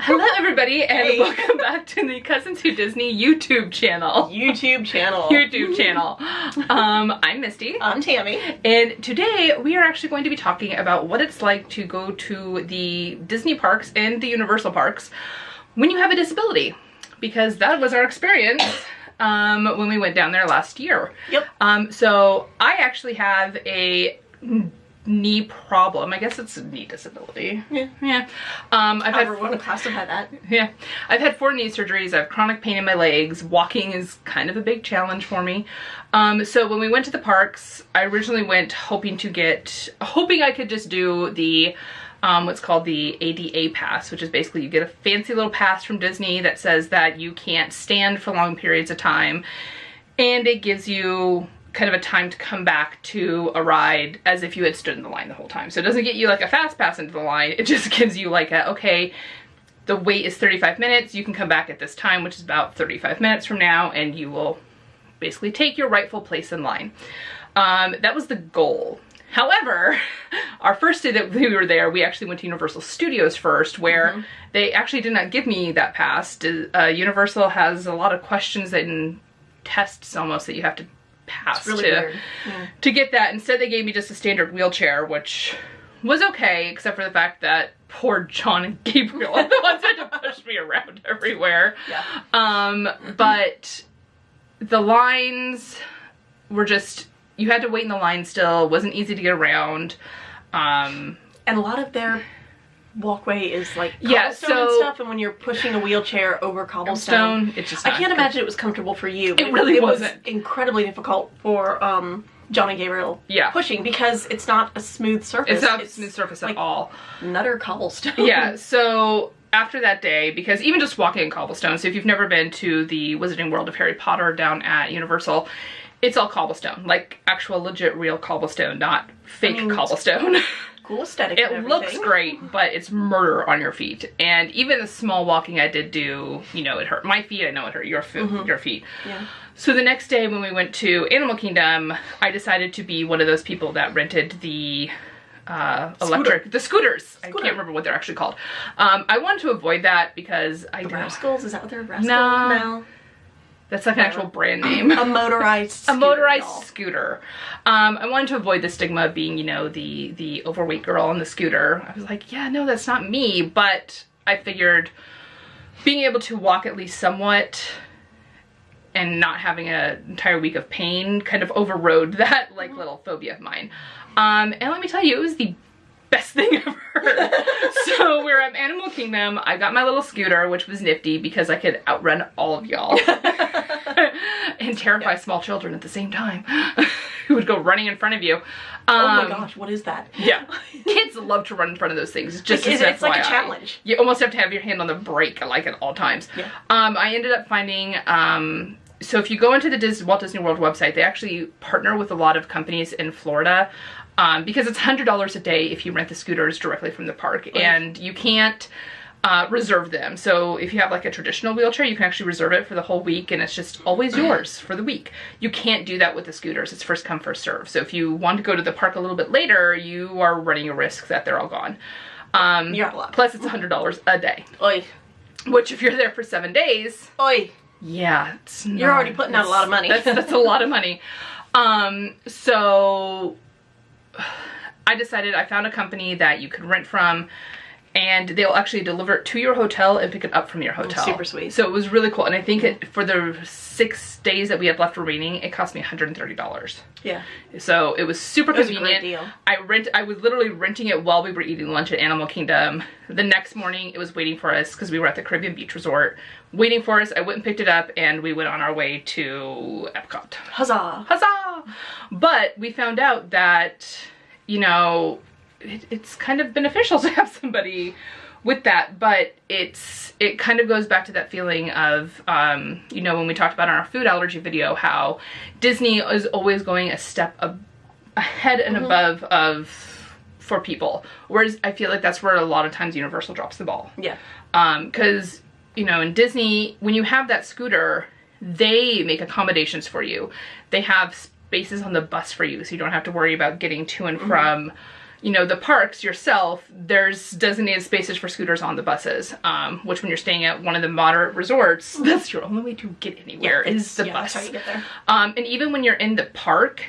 Hello everybody, and welcome back to the Cousins Who Disney YouTube channel. YouTube channel. I'm Misty. I'm Tammy. And today we are actually going to be talking about what it's like to go to the Disney parks and the Universal parks when you have a disability. Because that was our experience when we went down there last year. Yep. So I actually have a knee problem. I guess it's a knee disability. Yeah. I've had one class have had that. Yeah. I've had 4 knee surgeries. I have chronic pain in my legs. Walking is kind of a big challenge for me. So when we went to the parks, I originally went hoping I could just do the what's called the ADA pass, which is basically you get a fancy little pass from Disney that says that you can't stand for long periods of time, and it gives you kind of a time to come back to a ride as if you had stood in the line the whole time. So it doesn't get you like a fast pass into the line, it just gives you like a, okay, the wait is 35 minutes, you can come back at this time, which is about 35 minutes from now, and you will basically take your rightful place in line. That was the goal. However, our first day that we were there, we actually went to Universal Studios first, where they actually did not give me that pass. Universal has a lot of questions and tests almost that you have to pass to get that. Instead they gave me just a standard wheelchair, which was okay, except for the fact that poor John and Gabriel are the ones that had to push me around everywhere. But the lines were just, you had to wait in the line still. It wasn't easy to get around. And a lot of their walkway is like cobblestone and stuff, and when you're pushing a wheelchair over cobblestone, it's just I can't imagine it was comfortable for you. It really wasn't. Was incredibly difficult for John and Gabriel pushing, because it's not a smooth surface. It's not a smooth surface at all. Nutter cobblestone. Yeah, so after that day, because even just walking in cobblestone, so if you've never been to the Wizarding World of Harry Potter down at Universal, it's all cobblestone, like actual legit real cobblestone, not fake cobblestone. Cool aesthetic. It looks great, but it's murder on your feet. And even the small walking I did do, you know, it hurt my feet. I know it hurt your feet. Yeah. So the next day when we went to Animal Kingdom, I decided to be one of those people that rented the scooters. I can't remember what they're actually called. I wanted to avoid that because the Rascals, is that what they're Rascals? No. That's like an actual brand name. A motorized scooter. A motorized scooter. I wanted to avoid the stigma of being, you know, the overweight girl on the scooter. I was like, yeah, no, that's not me. But I figured being able to walk at least somewhat and not having an entire week of pain kind of overrode that like little phobia of mine. And let me tell you, it was the best thing ever. So we're at Animal Kingdom. I got my little scooter, which was nifty because I could outrun all of y'all and terrify small children at the same time who would go running in front of you. Oh my gosh, what is that? Yeah, kids love to run in front of those things. Just it's like a challenge. You almost have to have your hand on the brake, like at all times. Yeah. I ended up finding so if you go into the Walt Disney World website, they actually partner with a lot of companies in Florida. Because it's $100 a day if you rent the scooters directly from the park, and you can't reserve them. So if you have like a traditional wheelchair, you can actually reserve it for the whole week, and it's just always yours for the week. You can't do that with the scooters. It's first come, first serve. So if you want to go to the park a little bit later, you are running a risk that they're all gone. You're out of luck. Plus it's $100 a day. Oy. Which if you're there for 7 days, oy. Yeah, you're already putting out a lot of money. That's a lot of money. So I decided, I found a company that you could rent from, and they'll actually deliver it to your hotel and pick it up from your hotel. Super sweet. So it was really cool, and I think for the 6 days that we had left remaining, it cost me $130. Yeah. So it was super convenient. It was a great deal. I was literally renting it while we were eating lunch at Animal Kingdom. The next morning, it was waiting for us because we were at the Caribbean Beach Resort, waiting for us. I went and picked it up, and we went on our way to Epcot. Huzzah! Huzzah! But we found out that, you know, it's kind of beneficial to have somebody with that, but it kind of goes back to that feeling of, you know, when we talked about in our food allergy video, how Disney is always going a step ahead and above for people. Whereas I feel like that's where a lot of times Universal drops the ball. Yeah. Because, you know, in Disney, when you have that scooter, they make accommodations for you. They have spaces on the bus for you, so you don't have to worry about getting to and from, you know, the parks yourself, there's designated spaces for scooters on the buses, which when you're staying at one of the moderate resorts, that's your only way to get anywhere is the bus. That's how you get there. And even when you're in the park,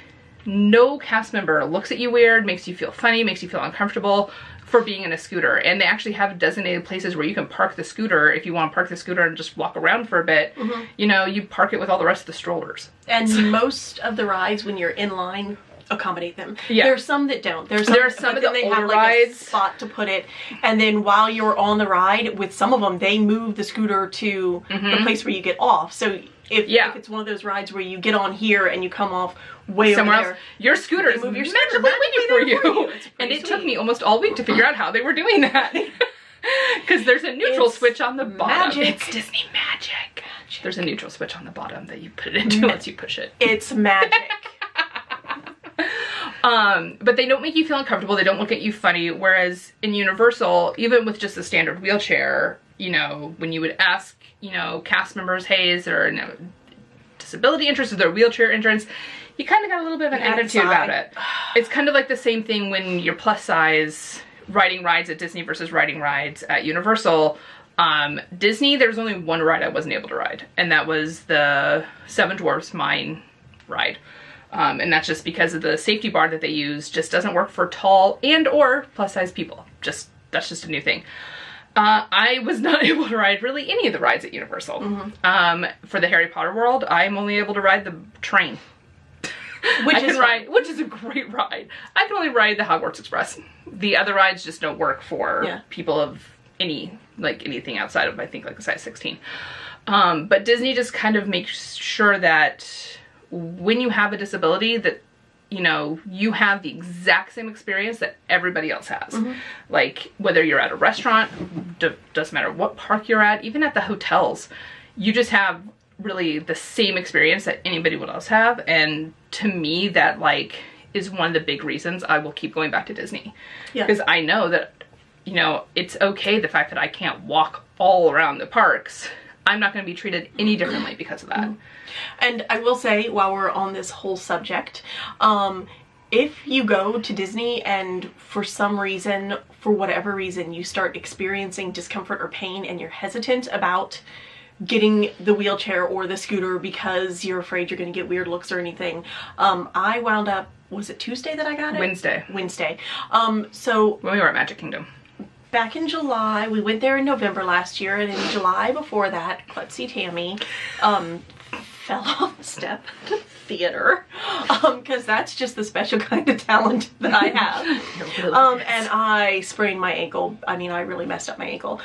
no cast member looks at you weird, makes you feel funny, makes you feel uncomfortable for being in a scooter. And they actually have designated places where you can park the scooter if you want to park the scooter and just walk around for a bit. You know, you park it with all the rest of the strollers. And most of the rides, when you're in line, accommodate them. Yeah. There's some that don't. There are some of the they older have like rides. a spot to put it, and then while you're on the ride, with some of them, they move the scooter to the place where you get off. So if it's one of those rides where you get on here and you come off way somewhere over there, else, your scooter is move your magically waiting for you. And it took me almost all week to figure out how they were doing that. Because there's a neutral switch on the bottom. Magic. It's Disney magic. There's a neutral switch on the bottom that you put it into once you push it. It's magic. But they don't make you feel uncomfortable. They don't look at you funny. Whereas in Universal, even with just a standard wheelchair, you know, when you would ask, you know, cast members, hey, is there a disability interest? Is there a wheelchair entrance? You kind of got a little bit of an attitude about it. It's kind of like the same thing when you're plus size riding rides at Disney versus riding rides at Universal. Disney, there was only one ride I wasn't able to ride, and that was the Seven Dwarfs Mine ride. And that's just because of the safety bar that they use just doesn't work for tall and or plus size people. That's just a new thing. I was not able to ride really any of the rides at Universal. For the Harry Potter world, I'm only able to ride the train. Which is a great ride. I can only ride the Hogwarts Express. The other rides just don't work for people of anything outside of, I think, like a size 16. But Disney just kind of makes sure that when you have a disability that, you know, you have the exact same experience that everybody else has. Like, whether you're at a restaurant, doesn't matter what park you're at, even at the hotels, you just have really the same experience that anybody would else have. And to me, that like is one of the big reasons I will keep going back to Disney. Because I know that, you know, it's okay the fact that I can't walk all around the parks. I'm not going to be treated any differently because of that. And I will say, while we're on this whole subject, if you go to Disney and for some reason, for whatever reason, you start experiencing discomfort or pain and you're hesitant about getting the wheelchair or the scooter because you're afraid you're going to get weird looks or anything, I wound up, was it Tuesday that I got it? Wednesday. So when we were at Magic Kingdom. Back in July, we went there in November last year, and in July before that, Misti Tammy fell off the step at the theater, because that's just the special kind of talent that I have. And I sprained my ankle. I mean, I really messed up my ankle.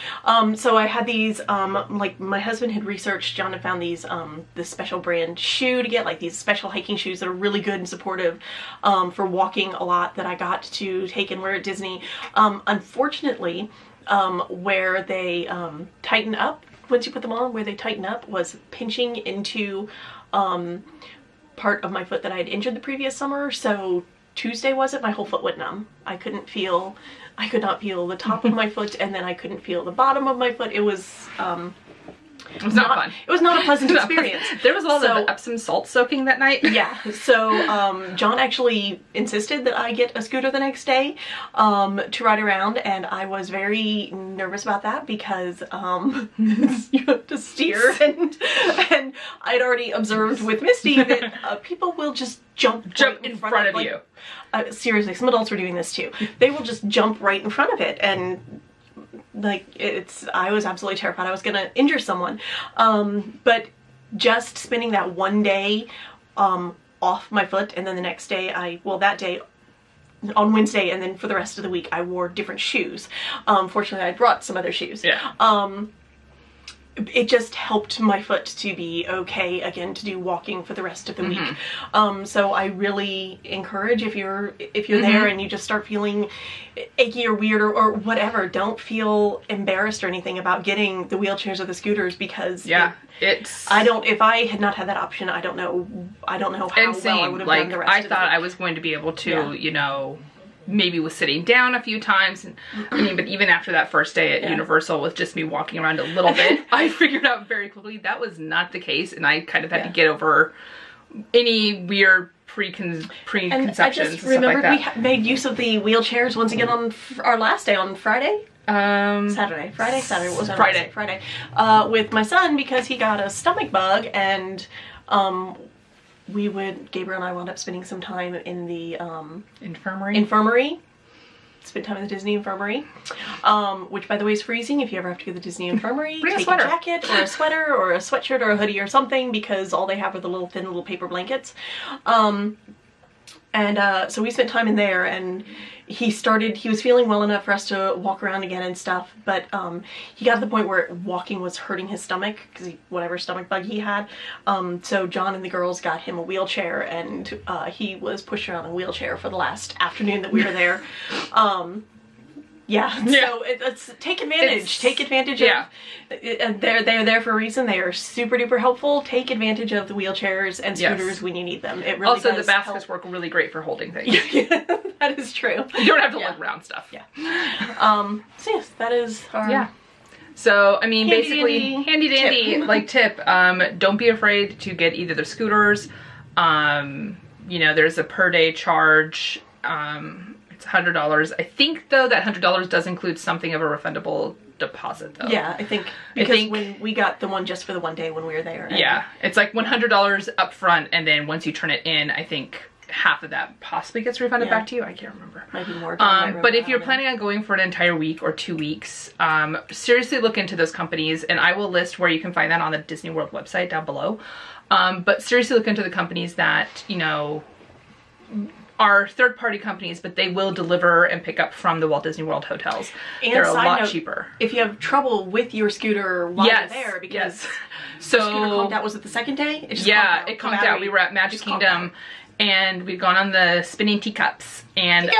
So I had these, like my husband had researched, John had found these, this special brand shoe to get, like these special hiking shoes that are really good and supportive for walking a lot, that I got to take and wear at Disney. Unfortunately, where they tighten up, once you put them on, where they tighten up was pinching into part of my foot that I had injured the previous summer. So Tuesday was it, my whole foot went numb. I could not feel the top of my foot, and then I couldn't feel the bottom of my foot. It was not fun. It was not a pleasant experience. There was a lot of Epsom salt soaking that night. Yeah. So John actually insisted that I get a scooter the next day to ride around, and I was very nervous about that because you have to steer, and I'd already observed with Misti that people will just jump in front of you. Seriously, some adults were doing this too. They will just jump right in front of it, and like I was absolutely terrified I was gonna injure someone. But just spending that one day off my foot, and then the next day that day on Wednesday, and then for the rest of the week I wore different shoes. Fortunately I brought some other shoes. It just helped my foot to be okay again to do walking for the rest of the week. So I really encourage, if you're there and you just start feeling achy or weird or whatever, don't feel embarrassed or anything about getting the wheelchairs or the scooters, because if I had not had that option, I don't know how well I would have done the rest of the week. I was going to be able to, you know, maybe with sitting down a few times, and I mean, but even after that first day at Universal with just me walking around a little bit, I figured out very quickly that was not the case, and I kind of had to get over any weird preconceptions and I just remembered like we made use of the wheelchairs once again on our last day on Friday. Saturday. What was our last day? Friday. With my son, because he got a stomach bug, and Gabriel and I wound up spending some time in the infirmary. Spent time in the Disney infirmary, which by the way is freezing. If you ever have to go to the Disney infirmary, take a jacket or a sweater or a sweatshirt or a hoodie or something, because all they have are the thin little paper blankets. So we spent time in there, and he was feeling well enough for us to walk around again and stuff, but he got to the point where walking was hurting his stomach, because whatever stomach bug he had. So John and the girls got him a wheelchair, and he was pushed around in a wheelchair for the last afternoon that we were there. So it's take advantage of and they're there for a reason. They are super duper helpful. Take advantage of the wheelchairs and scooters when you need them. It really also does the baskets work really great for holding things. That is true. You don't have to look around stuff. So yes, that is our So I mean, basically handy dandy like tip. Don't be afraid to get either the scooters. You know, there's a per day charge. It's $100. I think though that $100 does include something of a refundable deposit though. Yeah, I think when we got the one just for the one day when we were there. Yeah, it's like $100 up front, and then once you turn it in, I think half of that possibly gets refunded back to you. I can't remember. Might be more. But if you're planning on going for an entire week or 2 weeks, seriously look into those companies, and I will list where you can find that on the Disney World website down below. But seriously look into the companies that, you know, are third-party companies, but they will deliver and pick up from the Walt Disney World hotels. And they're a lot cheaper. If you have trouble with your scooter while you're there, because so the scooter conked out, was it the second day? It conked out. We were at Magic Kingdom, and we'd gone on the spinning teacups, and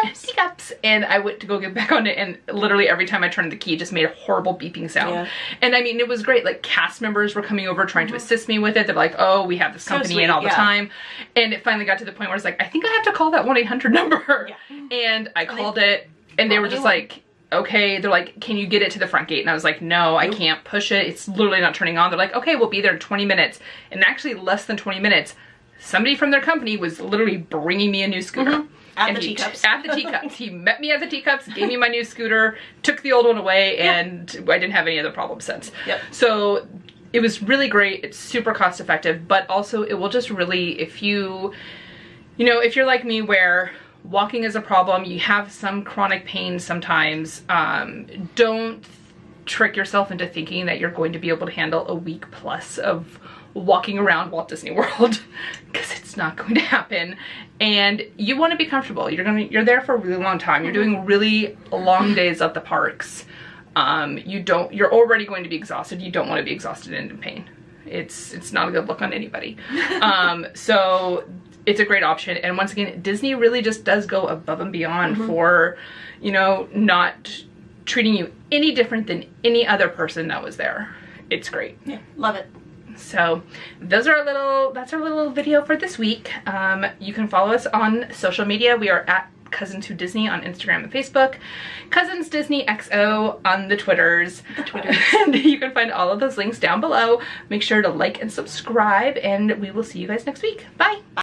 I went to go get back on it, and literally every time I turned the key, it just made a horrible beeping sound. And I mean, it was great. Like, cast members were coming over trying to assist me with it. They're like, oh, we have this company in all the time. And it finally got to the point where it's like, I think I have to call that 1-800 number. And I called it, and they were just like, okay. They're like, can you get it to the front gate? And I was like, no, I can't push it. It's literally not turning on. They're like, okay, we'll be there in 20 minutes. And actually less than 20 minutes, somebody from their company was literally bringing me a new scooter. At the teacups. At the teacups. He met me at the teacups, gave me my new scooter, took the old one away, and I didn't have any other problems since. So it was really great. It's super cost effective, but also it will just really, if you're like me where walking is a problem, you have some chronic pain sometimes, don't trick yourself into thinking that you're going to be able to handle a week plus of walking around Walt Disney World, because it's not going to happen. And you want to be comfortable. You're there for a really long time. You're doing really long days at the parks. You're already going to be exhausted. You don't want to be exhausted and in pain. It's not a good look on anybody. So it's a great option. And once again, Disney really just does go above and beyond for, not treating you any different than any other person that was there. It's great. Yeah, love it. So that's our little video for this week. You can follow us on social media. We are at Cousins Who Disney on Instagram and Facebook, Cousins Disney XO on the Twitters. And you can find all of those links down below. Make sure to like and subscribe, and we will see you guys next week. Bye.